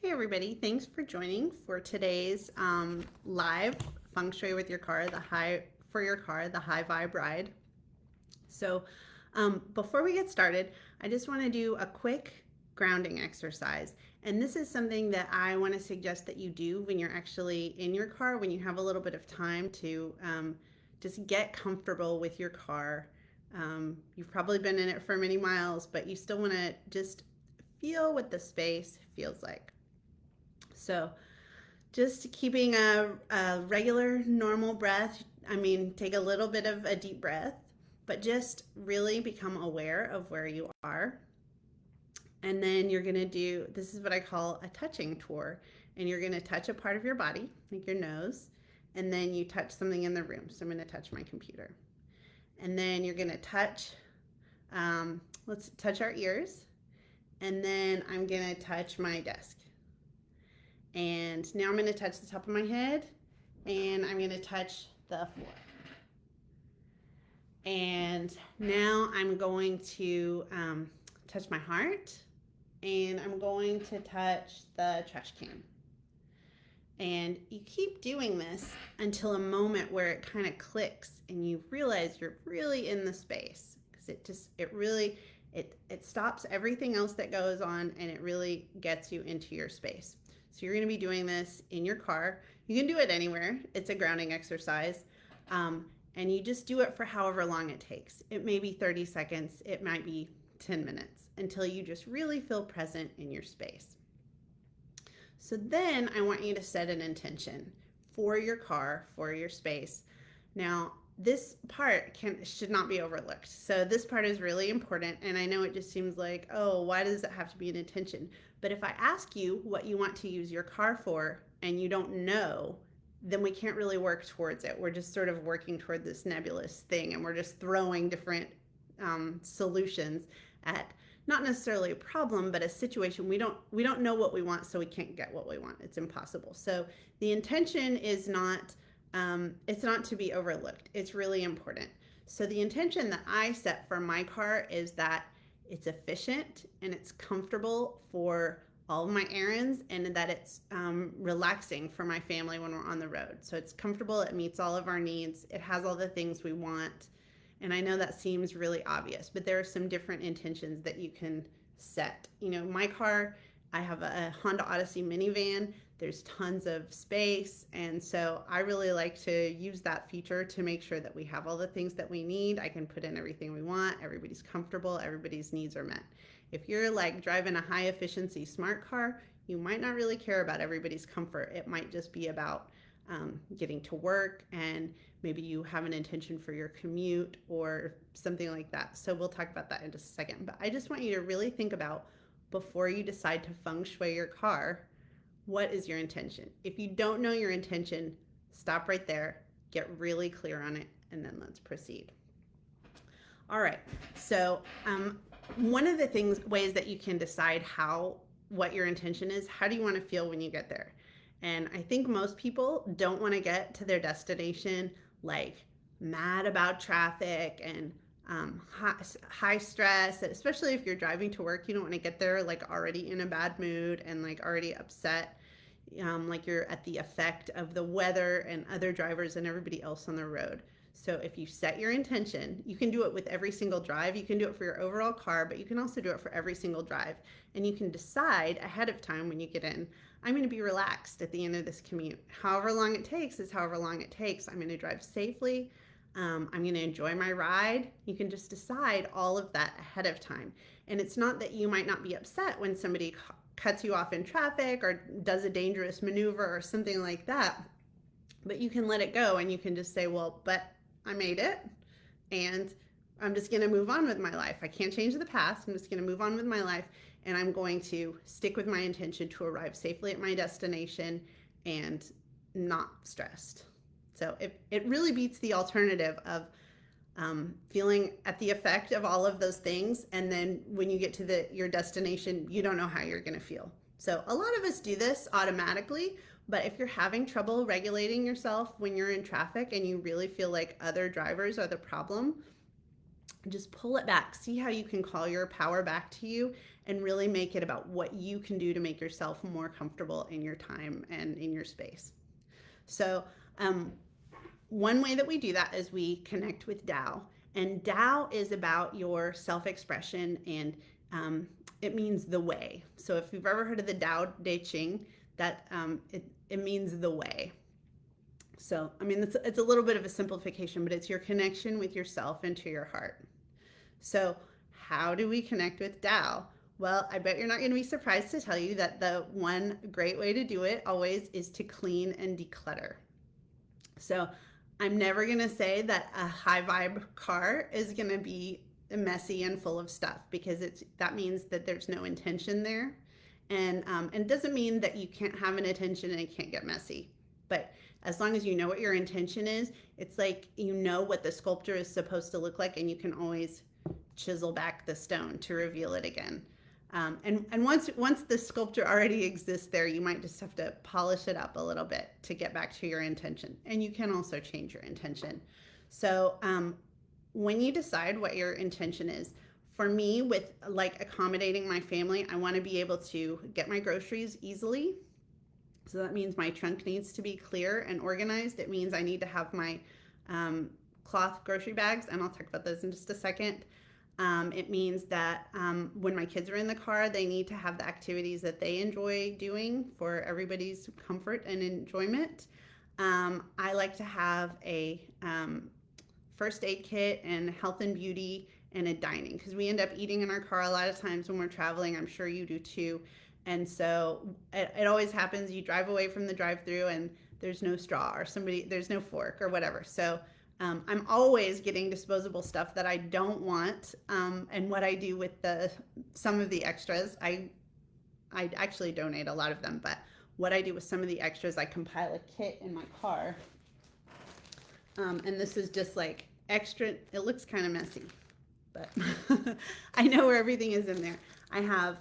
Hey everybody, thanks for joining for today's live feng shui with your car, the high vibe ride. So before we get started, I just want to do a quick grounding exercise. And this is something that I want to suggest that you do when you're actually in your car, when you have a little bit of time to just get comfortable with your car. You've probably been in it for many miles, but you still want to just feel what the space feels like. So just keeping a regular, normal breath. I mean, take a little bit of a deep breath, but just really become aware of where you are. And then you're going to do, this is what I call a touching tour. And you're going to touch a part of your body, like your nose, and then you touch something in the room. So I'm going to touch my computer. And then you're going to touch, let's touch our ears. And then I'm going to touch my desk. And now I'm going to touch the top of my head, and I'm going to touch the floor. And now I'm going to touch my heart, and I'm going to touch the trash can. And you keep doing this until a moment where it kind of clicks and you realize you're really in the space, because it stops everything else that goes on, and it really gets you into your space. So you're going to be doing this in your car. You can do it anywhere. It's a grounding exercise. And you just do it for however long it takes. It may be 30 seconds. It might be 10 minutes until you just really feel present in your space. So then I want you to set an intention for your car, for your space. Now, this part should not be overlooked. So this part is really important, and I know it just seems like, oh, why does it have to be an intention? But if I ask you what you want to use your car for and you don't know, then we can't really work towards it. We're just sort of working toward this nebulous thing, and we're just throwing different solutions at not necessarily a problem, but a situation. We don't know what we want, so we can't get what we want. It's impossible. So the intention is not it's not to be overlooked. It's really important. So the intention that I set for my car is that it's efficient and it's comfortable for all of my errands, and that it's relaxing for my family when we're on the road. So it's comfortable, it meets all of our needs, it has all the things we want. And I know that seems really obvious, but there are some different intentions that you can set. You know, my car, I have a Honda Odyssey minivan. There's tons of space, and so I really like to use that feature to make sure that we have all the things that we need. I can put in everything we want, everybody's comfortable, everybody's needs are met. If you're like driving a high efficiency smart car, you might not really care about everybody's comfort. It might just be about getting to work, and maybe you have an intention for your commute or something like that. So we'll talk about that in just a second. But I just want you to really think about, before you decide to feng shui your car, what is your intention? If you don't know your intention, stop right there, get really clear on it, and then let's proceed. All right, so one of the ways that you can decide what your intention is, how do you want to feel when you get there? And I think most people don't want to get to their destination like mad about traffic and high stress, especially if you're driving to work. You don't want to get there like already in a bad mood and like already upset, like you're at the effect of the weather and other drivers and everybody else on the road. So if you set your intention, you can do it with every single drive. You can do it for your overall car, but you can also do it for every single drive. And you can decide ahead of time when you get in, I'm going to be relaxed at the end of this commute. However long it takes is however long it takes. I'm going to drive safely. I'm going to enjoy my ride. You can just decide all of that ahead of time. And it's not that you might not be upset when somebody cuts you off in traffic or does a dangerous maneuver or something like that, but you can let it go, and you can just say, well, but I made it, and I'm just going to move on with my life. I can't change the past. I'm just going to move on with my life, and I'm going to stick with my intention to arrive safely at my destination and not stressed. So it really beats the alternative of feeling at the effect of all of those things, and then when you get to your destination, you don't know how you're going to feel. So a lot of us do this automatically, but if you're having trouble regulating yourself when you're in traffic and you really feel like other drivers are the problem, Just pull it back. See how you can call your power back to you and really make it about what you can do to make yourself more comfortable in your time and in your space. So, one way that we do that is we connect with Tao. And Tao is about your self expression, and it means the way. So, if you've ever heard of the Tao Te Ching, that it means the way. So, I mean, it's a little bit of a simplification, but it's your connection with yourself and to your heart. So, how do we connect with Tao? Well, I bet you're not going to be surprised to tell you that the one great way to do it always is to clean and declutter. So, I'm never going to say that a high vibe car is going to be messy and full of stuff, because that means that there's no intention there. And it doesn't mean that you can't have an intention and it can't get messy. But as long as you know what your intention is, it's like you know what the sculpture is supposed to look like, and you can always chisel back the stone to reveal it again. And once the sculpture already exists there, you might just have to polish it up a little bit to get back to your intention. And you can also change your intention. So when you decide what your intention is, for me, with like accommodating my family, I want to be able to get my groceries easily. So that means my trunk needs to be clear and organized. It means I need to have my cloth grocery bags, and I'll talk about those in just a second. It means that when my kids are in the car, they need to have the activities that they enjoy doing for everybody's comfort and enjoyment. I like to have a first aid kit and health and beauty and a dining, because we end up eating in our car a lot of times when we're traveling. I'm sure you do too. And so it always happens. You drive away from the drive-through and there's no straw, or there's no fork or whatever. So I'm always getting disposable stuff that I don't want. And what I do with some of the extras, I actually donate a lot of them, but what I do with some of the extras, I compile a kit in my car. And this is just like extra. It looks kind of messy, but I know where everything is in there. I have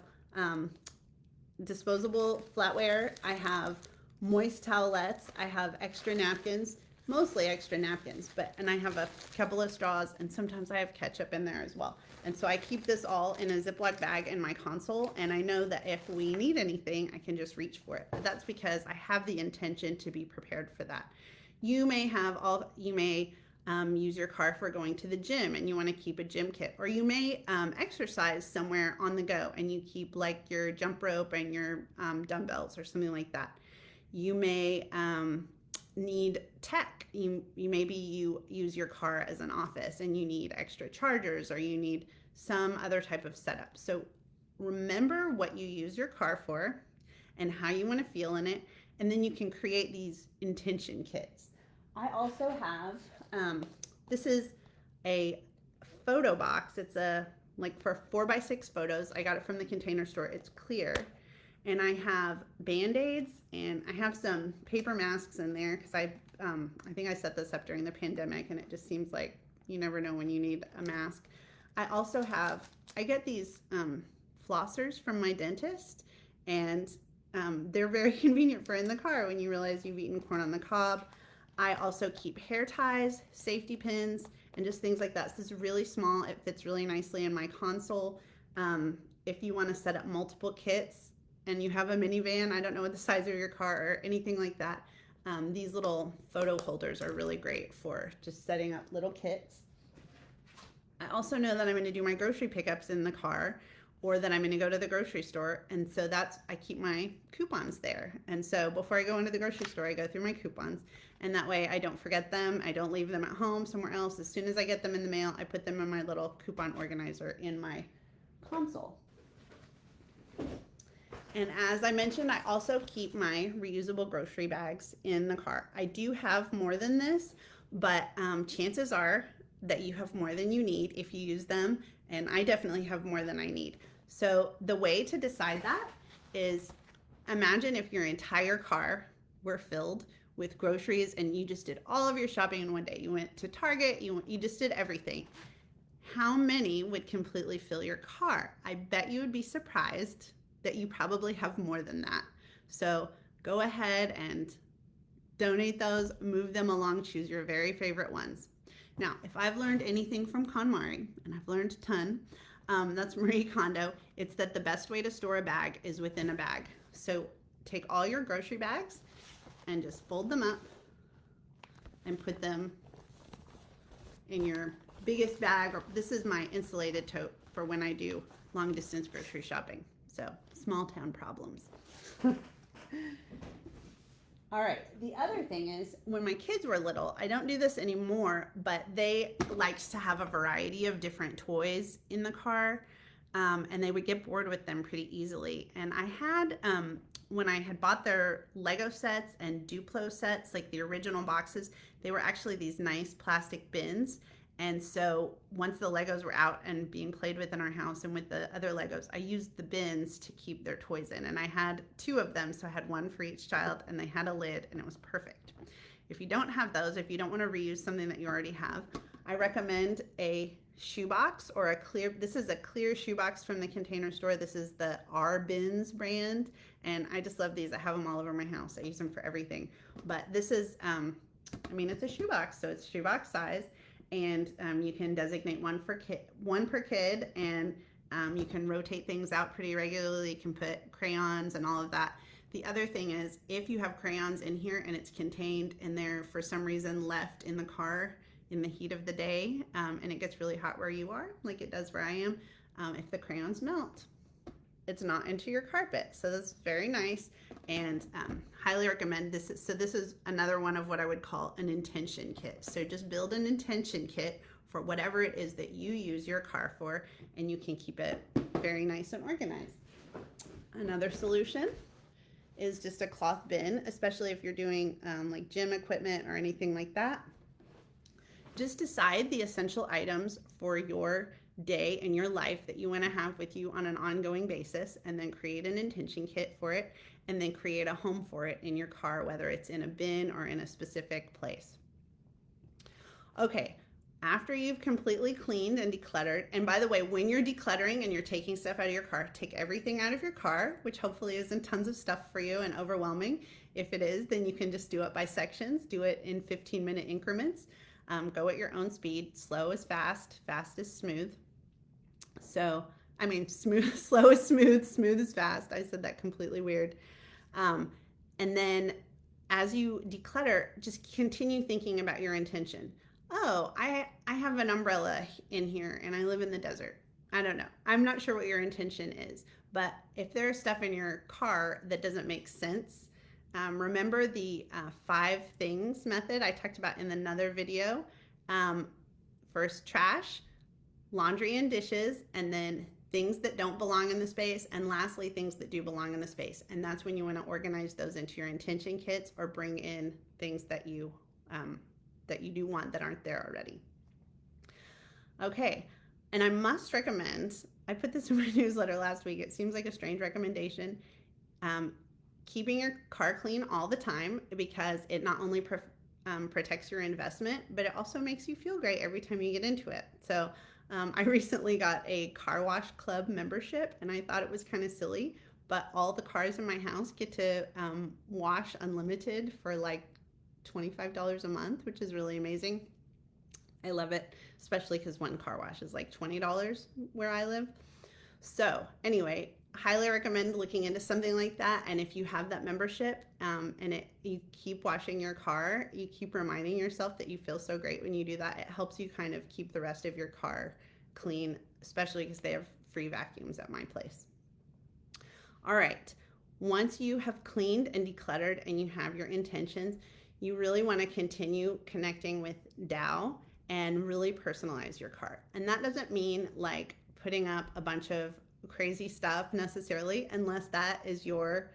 disposable flatware. I have moist towelettes. I have extra napkins, mostly extra napkins, and I have a couple of straws, and sometimes I have ketchup in there as well. And so I keep this all in a Ziploc bag in my console, and I know that if we need anything, I can just reach for it. But that's because I have the intention to be prepared for that. You may use your car for going to the gym, and you want to keep a gym kit, or you may exercise somewhere on the go and you keep like your jump rope and your dumbbells or something like that. You may need tech. Maybe you use your car as an office and you need extra chargers, or you need some other type of setup. So remember what you use your car for and how you want to feel in it, and then you can create these intention kits. I also have this is a photo box. It's like for 4x6 photos. I got it from the Container Store. It's clear. And I have Band-Aids, and I have some paper masks in there, because I think I set this up during the pandemic, and it just seems like you never know when you need a mask. I also I get these flossers from my dentist, and they're very convenient for in the car when you realize you've eaten corn on the cob. I also keep hair ties, safety pins, and just things like that. So this is really small. It fits really nicely in my console. If you want to set up multiple kits and you have a minivan, I don't know what the size of your car or anything like that, these little photo holders are really great for just setting up little kits. I also know that I'm going to do my grocery pickups in the car, or that I'm going to go to the grocery store, and so I keep my coupons there. And so before I go into the grocery store, I go through my coupons, and that way I don't forget them. I don't leave them at home somewhere else. As soon as I get them in the mail, I put them in my little coupon organizer in my console. And as I mentioned, I also keep my reusable grocery bags in the car. I do have more than this, but chances are that you have more than you need if you use them, and I definitely have more than I need. So the way to decide that is, imagine if your entire car were filled with groceries and you just did all of your shopping in one day. You went to Target, you just did everything. How many would completely fill your car? I bet you would be surprised that you probably have more than that. So go ahead and donate those, move them along, choose your very favorite ones. Now, if I've learned anything from KonMari, and I've learned a ton, that's Marie Kondo, it's that the best way to store a bag is within a bag. So take all your grocery bags and just fold them up and put them in your biggest bag. Or this is my insulated tote for when I do long distance grocery shopping. So small town problems. All right, the other thing is when my kids were little, I don't do this anymore, but they liked to have a variety of different toys in the car, and they would get bored with them pretty easily. And I had, when I had bought their Lego sets and Duplo sets, like the original boxes, they were actually these nice plastic bins. And so once the Legos were out and being played with in our house and with the other Legos, I used the bins to keep their toys in. And I had 2 of them, so I had one for each child, and they had a lid, and it was perfect. If you don't have those, if you don't want to reuse something that you already have, I recommend a shoebox or a clear, this is a clear shoebox from the Container Store. This is the R Bins brand, and I just love these. I have them all over my house. I use them for everything. But this is, I mean, it's a shoebox, so it's shoebox size. And you can designate one per kid, and you can rotate things out pretty regularly. You can put crayons and all of that. The other thing is, if you have crayons in here and it's contained and they're for some reason left in the car in the heat of the day, and it gets really hot where you are, like it does where I am, if the crayons melt, it's not into your carpet. So that's very nice, and highly recommend this. So this is another one of what I would call an intention kit. So just build an intention kit for whatever it is that you use your car for, and you can keep it very nice and organized. Another solution is just a cloth bin, especially if you're doing like gym equipment or anything like that. Just decide the essential items for your day in your life that you want to have with you on an ongoing basis, and then create an intention kit for it, and then create a home for it in your car, whether it's in a bin or in a specific place. Okay, after you've completely cleaned and decluttered, and by the way, when you're decluttering and you're taking stuff out of your car, take everything out of your car, which hopefully isn't tons of stuff for you and overwhelming. If it is, then you can just do it by sections, do it in 15-minute increments. Go at your own speed. Slow is fast, fast is smooth. So, I mean, smooth, slow is smooth, smooth is fast. I said that completely weird. And then as you declutter, just continue thinking about your intention. Oh, I have an umbrella in here and I live in the desert. I don't know. I'm not sure what your intention is, but if there's stuff in your car that doesn't make sense, remember the 5 things method I talked about in another video. First, trash, laundry and dishes, and then things that don't belong in the space, and lastly, things that do belong in the space. And that's when you want to organize those into your intention kits, or bring in things that you do want that aren't there already. Okay, and I must recommend, I put this in my newsletter last week, it seems like a strange recommendation, keeping your car clean all the time, because it not only protects your investment, but it also makes you feel great every time you get into it. So I recently got a car wash club membership, and I thought it was kind of silly, but all the cars in my house get to wash unlimited for like $25 a month, which is really amazing. I love it, especially because one car wash is like $20 where I live. So anyway, highly recommend looking into something like that. And if you have that membership and you keep washing your car, you keep reminding yourself that you feel so great when you do that. It helps you kind of keep the rest of your car clean, especially because they have free vacuums at my place. All right, once you have cleaned and decluttered and you have your intentions, you really want to continue connecting with Tao and really personalize your car. And that doesn't mean like putting up a bunch of crazy stuff necessarily, unless that is your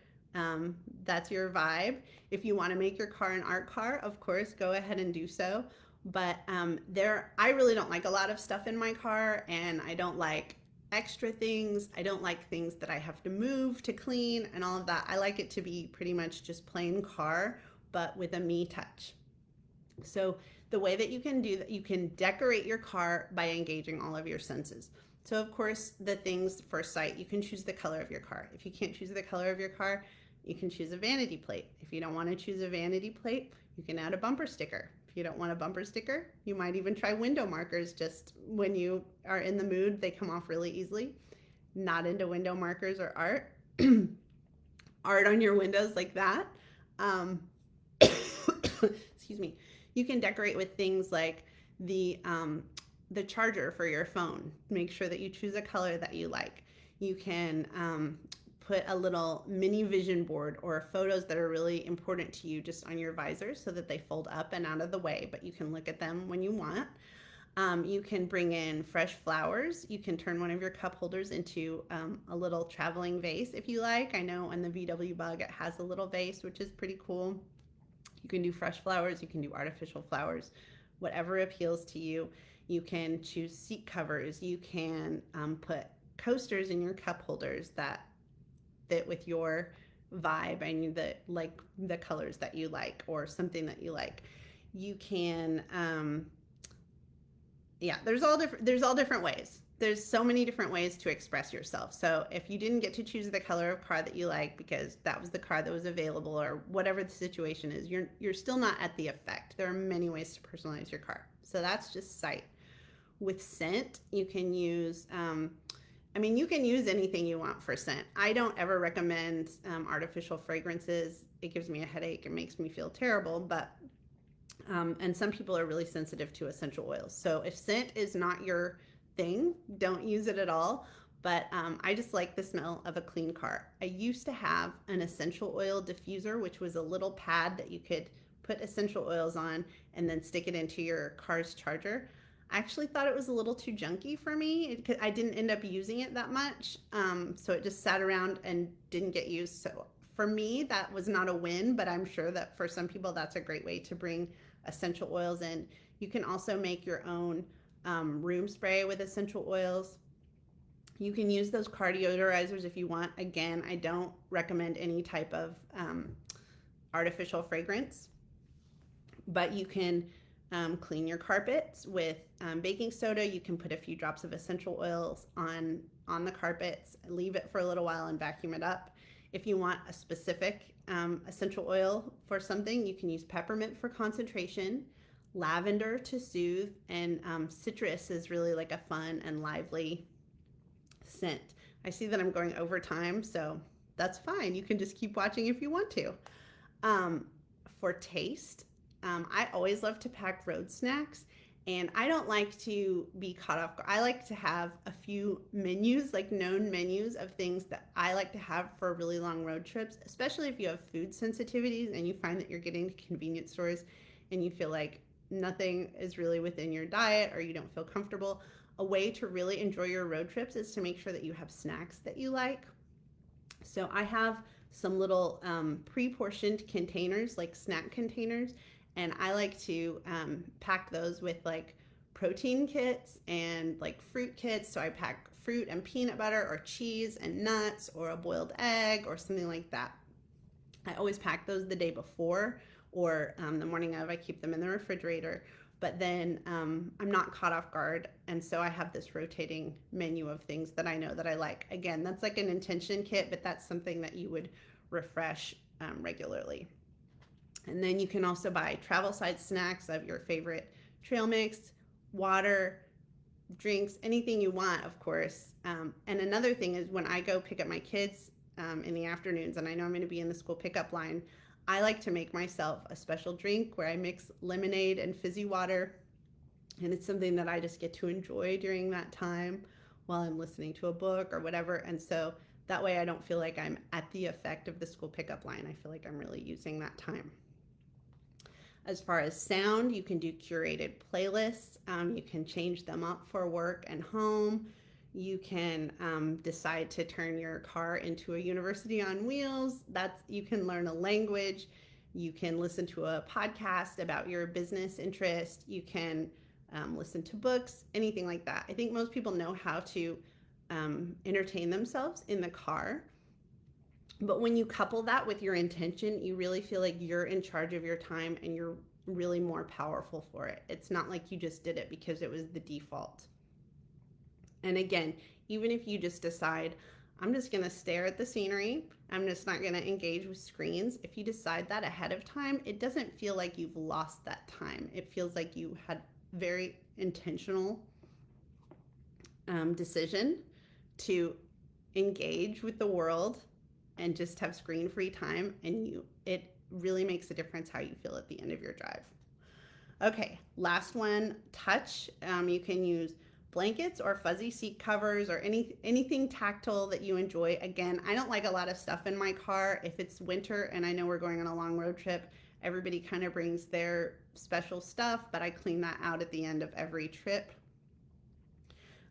that's your vibe. If you want to make your car an art car, of course, go ahead and do so. But I really don't like a lot of stuff in my car, and I don't like extra things. I don't like things that I have to move to clean and all of that. I like it to be pretty much just plain car, but with a me touch. So the way that you can do that, you can decorate your car by engaging all of your senses. So of course, the things for sight, you can choose the color of your car. If you can't choose the color of your car, you can choose a vanity plate. If you don't want to choose a vanity plate, you can add a bumper sticker. If you don't want a bumper sticker, you might even try window markers. Just when you are in the mood, they come off really easily. Not into window markers or art. Art on your windows like that. Um, excuse me. You can decorate with things like the charger for your phone. Make sure that you choose a color that you like. You can put a little mini vision board or photos that are really important to you just on your visor so that they fold up and out of the way, but you can look at them when you want. You can bring in fresh flowers. You can turn one of your cup holders into a little traveling vase if you like. I know on the VW Bug it has a little vase, which is pretty cool. You can do fresh flowers. You can do artificial flowers, whatever appeals to you. You can choose seat covers. You can put coasters in your cup holders that fit with your vibe and the colors that you like or something that you like. You can there's all different ways. There's so many different ways to express yourself. So if you didn't get to choose the color of car that you like because that was the car that was available or whatever the situation is, you're still not at the effect. There are many ways to personalize your car. So that's just sight. With scent, you can use you can use anything you want for scent. I don't ever recommend artificial fragrances. It gives me a headache. It makes me feel terrible, but and some people are really sensitive to essential oils. So if scent is not your thing, don't use it at all. But I just like the smell of a clean car. I used to have an essential oil diffuser, which was a little pad that you could put essential oils on and then stick it into your car's charger. I actually thought it was a little too junky for me. I didn't end up using it that much. So it just sat around and didn't get used. So for me, that was not a win, but I'm sure that for some people, that's a great way to bring essential oils in. You can also make your own room spray with essential oils. You can use those car deodorizers if you want. Again, I don't recommend any type of artificial fragrance, but you can clean your carpets with baking soda. You can put a few drops of essential oils on the carpets, leave it for a little while and vacuum it up. If you want a specific essential oil for something, you can use peppermint for concentration, lavender to soothe, and citrus is really like a fun and lively scent. I see that I'm going over time, so that's fine. You can just keep watching if you want to. For taste, I always love to pack road snacks, and I don't like to be caught off guard. I like to have a few menus, like known menus of things that I like to have for really long road trips, especially if you have food sensitivities and you find that you're getting to convenience stores and you feel like nothing is really within your diet or you don't feel comfortable. A way to really enjoy your road trips is to make sure that you have snacks that you like. So I have some little pre-portioned containers, like snack containers, and I like to pack those with like protein kits and like fruit kits. So I pack fruit and peanut butter or cheese and nuts or a boiled egg or something like that. I always pack those the day before or the morning of. I keep them in the refrigerator, but then I'm not caught off guard. And so I have this rotating menu of things that I know that I like. Again, that's like an intention kit, but that's something that you would refresh regularly. And then you can also buy travel size snacks of your favorite trail mix, water, drinks, anything you want, of course. And another thing is when I go pick up my kids in the afternoons, and I know I'm going to be in the school pickup line, I like to make myself a special drink where I mix lemonade and fizzy water. And it's something that I just get to enjoy during that time while I'm listening to a book or whatever. And so that way I don't feel like I'm at the effect of the school pickup line. I feel like I'm really using that time. As far as sound, you can do curated playlists. You can change them up for work and home. You can decide to turn your car into a university on wheels. You can learn a language. You can listen to a podcast about your business interest. You can listen to books, anything like that. I think most people know how to entertain themselves in the car. But when you couple that with your intention, you really feel like you're in charge of your time and you're really more powerful for it. It's not like you just did it because it was the default. And again, even if you just decide, I'm just going to stare at the scenery. I'm just not going to engage with screens. If you decide that ahead of time, it doesn't feel like you've lost that time. It feels like you had very intentional decision to engage with the world and just have screen-free time, and it really makes a difference how you feel at the end of your drive. Okay, last one, touch. You can use blankets or fuzzy seat covers or anything tactile that you enjoy. Again, I don't like a lot of stuff in my car. If it's winter and I know we're going on a long road trip, everybody kind of brings their special stuff, but I clean that out at the end of every trip.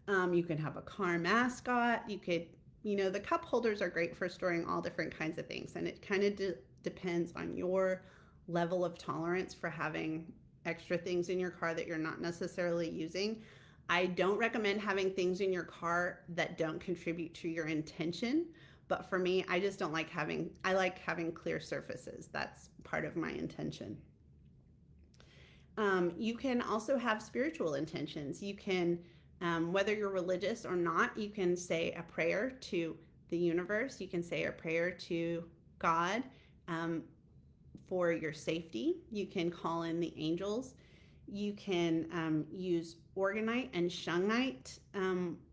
You can have a car mascot. You could, the cup holders are great for storing all different kinds of things, and it kind of depends on your level of tolerance for having extra things in your car that you're not necessarily using. I don't recommend having things in your car that don't contribute to your intention, but for me, I just don't like I like having clear surfaces. That's part of my intention. You can also have spiritual intentions. You can, whether you're religious or not, you can say a prayer to the universe. You can say a prayer to God for your safety. You can call in the angels. You can use orgonite and shungite,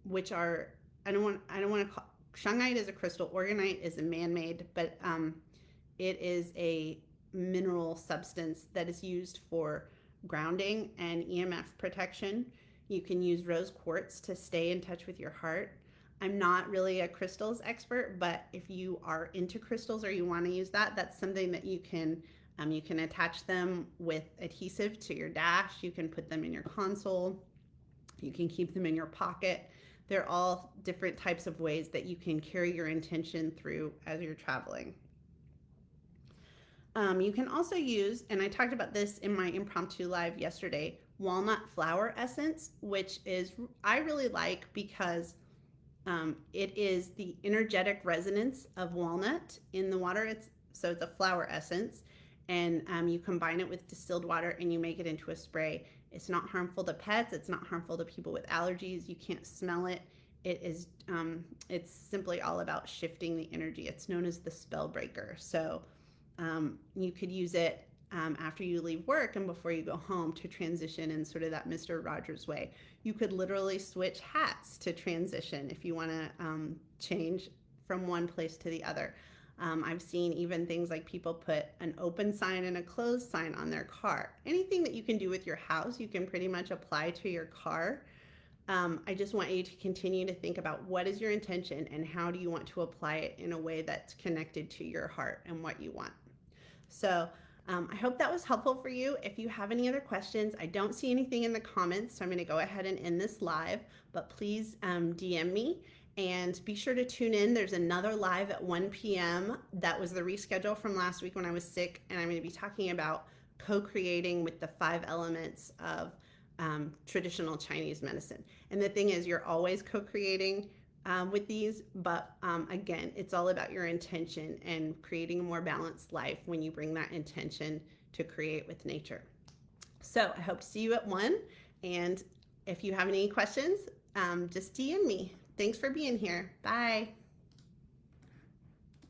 which are, I don't want to call, shungite is a crystal, orgonite is a man-made, but it is a mineral substance that is used for grounding and EMF protection. You can use rose quartz to stay in touch with your heart. I'm not really a crystals expert, but if you are into crystals or you want to use that, that's something that you can attach them with adhesive to your dash. You can put them in your console. You can keep them in your pocket. They're all different types of ways that you can carry your intention through as you're traveling. You can also use, and I talked about this in my impromptu live yesterday, walnut flower essence, which I really like because it is the energetic resonance of walnut in the water. So it's a flower essence, and you combine it with distilled water and you make it into a spray. It's not harmful to pets. It's not harmful to people with allergies. You can't smell it. It's simply all about shifting the energy. It's known as the spell breaker. So you could use it after you leave work and before you go home to transition in sort of that Mr. Rogers way. You could literally switch hats to transition if you want to change from one place to the other. I've seen even things like people put an open sign and a closed sign on their car. Anything that you can do with your house, you can pretty much apply to your car. I just want you to continue to think about what is your intention and how do you want to apply it in a way that's connected to your heart and what you want. So I hope that was helpful for you. If you have any other questions, I don't see anything in the comments, so I'm going to go ahead and end this live, but please DM me. And be sure to tune in. There's another live at 1 p.m. That was the reschedule from last week when I was sick, and I'm going to be talking about co-creating with the 5 elements of traditional Chinese medicine. And the thing is, you're always co-creating with these, but again, it's all about your intention and creating a more balanced life when you bring that intention to create with nature. So I hope to see you at 1, and if you have any questions, just DM me. Thanks for being here. Bye.